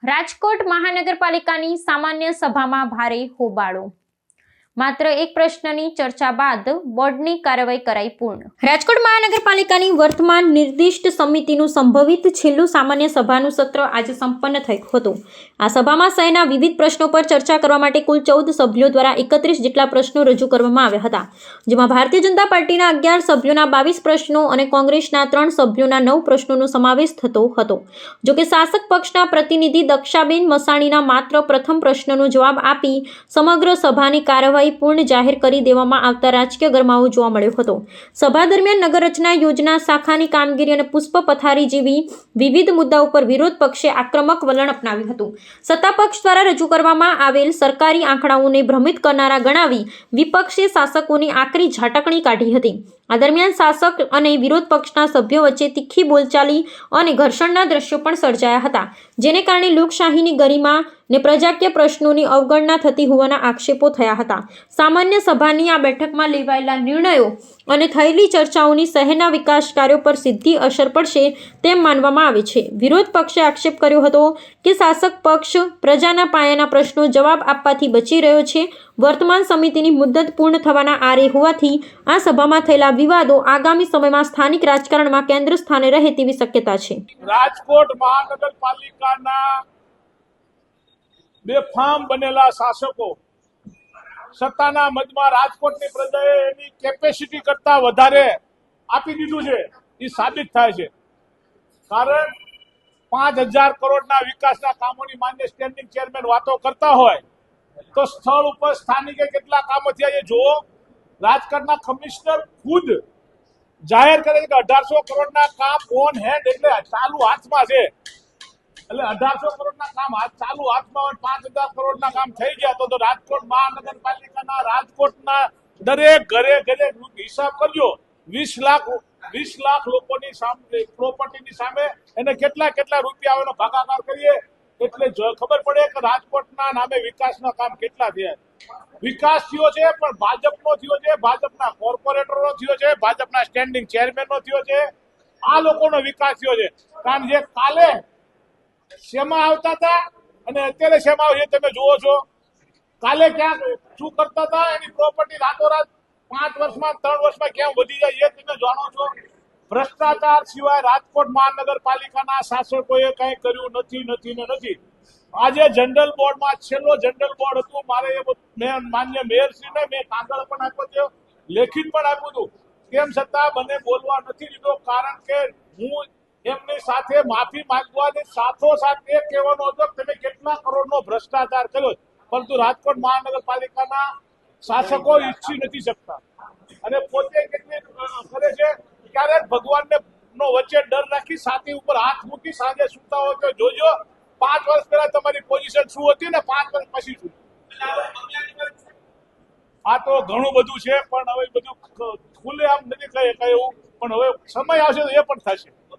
રાજકોટ મહાનગરપાલિકાની સામાન્ય સભામાં ભારે હોબાળો। માત્ર એક પ્રશ્નની ચર્ચા બાદ બોર્ડની કાર્યવાહી કરાઈ પૂર્ણ। રાજકોટ મહાનગરપાલિકાની વર્તમાન નિર્દિષ્ટ સમિતિનું સંભવિત છેલ્લું સામાન્ય સભાનું સત્ર આજે સંપન્ન થયું હતું। આ સભામાં શહેરના વિવિધ પ્રશ્નો પર ચર્ચા કરવા માટે કુલ 14 સભ્યો દ્વારા 31 જેટલા પ્રશ્નો રજૂ કરવામાં આવ્યા હતા, જેમાં ભારતીય જનતા પાર્ટીના 11 સભ્યોના 22 પ્રશ્નો અને કોંગ્રેસના 3 સભ્યોના 9 પ્રશ્નોનો સમાવેશ થતો હતો। જો કે શાસક પક્ષના પ્રતિનિધિ દક્ષાબેન મસાણીના માત્ર પ્રથમ પ્રશ્નનો જવાબ આપી સમગ્ર સભાની કાર્યવાહી પૂર્ણ જાહેર કરી દેવામાં આવતા રાજકીય ગરમાવો જોવા મળ્યો હતો। સભા દરમિયાન નગર રચના યોજના, શાખાની કામગીરી અને પુષ્પ પથારી જેવી વિવિધ મુદ્દાઓ પર વિરોધ પક્ષે આક્રમક વલણ અપનાવ્યું હતું। સત્તા પક્ષ દ્વારા રજૂ કરવામાં આવેલ સરકારી આંકડાઓને ભ્રમિત કરનારા ગણાવી વિપક્ષે શાસકોની આકરી ઝાટકણી કાઢી હતી। આ દરમિયાન શાસક અને વિરોધ પક્ષના સભ્યો વચ્ચે તીખી બોલચાલી અને ઘર્ષણના દ્રશ્યો પણ સર્જાયા હતા, જેને કારણે લોકશાહીની ગરિમા ને પ્રજાકીય પ્રશ્નોની અવગણના થતી હોવાના આક્ષેપો થયા હતા। સામાન્ય સભાની આ બેઠકમાં લેવાયેલા નિર્ણયો અને થયેલી ચર્ચાઓની શહેરના વિકાસ કાર્યો પર સીધી અસર પડશે તેમ માનવામાં આવે છે। વિરોધ પક્ષે આક્ષેપ કર્યો હતો કે શાસક પક્ષ પ્રજાના પાયાના પ્રશ્નો જવાબ આપવાથી બચી રહ્યો છે। વર્તમાન સમિતિની મુદ્દત પૂર્ણ થવાના આરે હોવાથી આ સભામાં થયેલા વિવાદો આગામી સમયમાં સ્થાનિક રાજકારણમાં કેન્દ્ર સ્થાને રહે તેવી શક્યતા છે। રાજકોટ મહાનગરપાલિકાના બેફામ બનેલા શાસકો સત્તાના મદમાં રાજકોટની પ્રજાએ એની કેપેસિટી કરતા વધારે આપી દીધું છે એ સાબિત થાય છે। કારણ 5000 કરોડના વિકાસના કામોની માન્ય સ્ટેન્ડિંગ ચેરમેન વાતો કરતા હોય તો સ્થળ ઉપર સ્થાનિકે કેટલા કામો થયા એ જુઓ। રાજકોટના કમિશનર ખુદ જાહેર કરે છે કે 1800 કરોડના કામ ઓન હેન્ડ એટલે ચાલુ હાથમાં છે। એટલે 1800 કરોડના કામ ચાલુ હાથમાં હોય, 5000 કરોડના કામ થઈ ગયા તો રાજકોટ મહાનગરપાલિકાના રાજકોટના દરેક ઘરે ઘરે હિસાબ કરજો। 20 લાખ લોકોની સામે પ્રોપર્ટીની સામે એને કેટલા રૂપિયા એનો ભાગાકાર કરીએ એટલે ખબર પડે કે રાજકોટના નામે વિકાસના કામ કેટલા થયા। વિકાસ થયો છે પણ ભાજપનો થયો છે, ભાજપના કોર્પોરેટરનો થયો છે, ભાજપના સ્ટેન્ડિંગ ચેરમેનનો થયો છે। આ લોકોનો વિકાસ થયો છે। કારણ જે કાલે શેમાં આવતા હતા અને અત્યારે શેમાં આવે તમે જુઓ છો। કાલે ક્યાં શું કરતા હતા એની પ્રોપર્ટી રાતોરાત 5 વર્ષમાં 3 વર્ષમાં કેમ વધી જાય એ તમે જાણો છો। ભ્રષ્ટાચાર સિવાય રાજકોટ મહાનગરપાલિકાના શાસકોએ કંઈ કર્યું નથી। આજે જનરલ બોર્ડમાં છેલ્લો જનરલ બોર્ડ હતું, મારે માન્ય મેયરશ્રીને મેં કાગળ પણ આપ્યો છે, લેખિત પણ આપ્યું હતું, તેમ છતાં મને બોલવા નથી દીધો। કારણ કે હું એમની સાથે માફી માંગવાની સાથોસાથ એ કહેવાનો હતો કે તમે કેટલા કરોડનો ભ્રષ્ટાચાર કર્યો, પરંતુ રાજકોટ મહાનગરપાલિકાના શાસકો ઈચ્છી નથી શકતા અને પોતે કેટલી કરે છે। ક્યારેક ભગવાનને નો વચ્ચે ડર રાખી છાતી ઉપર હાથ મૂકી સાંજે સૂતા હોય તો જોજો 5 વર્ષ પહેલા તમારી પોઝિશન શું હતી ને 5 વર્ષ પછી શું। આ તો ઘણું બધું છે પણ હવે બધું ખુલ્લે આમ નથી કહે એવું, પણ હવે સમય આવશે તો એ પણ થશે।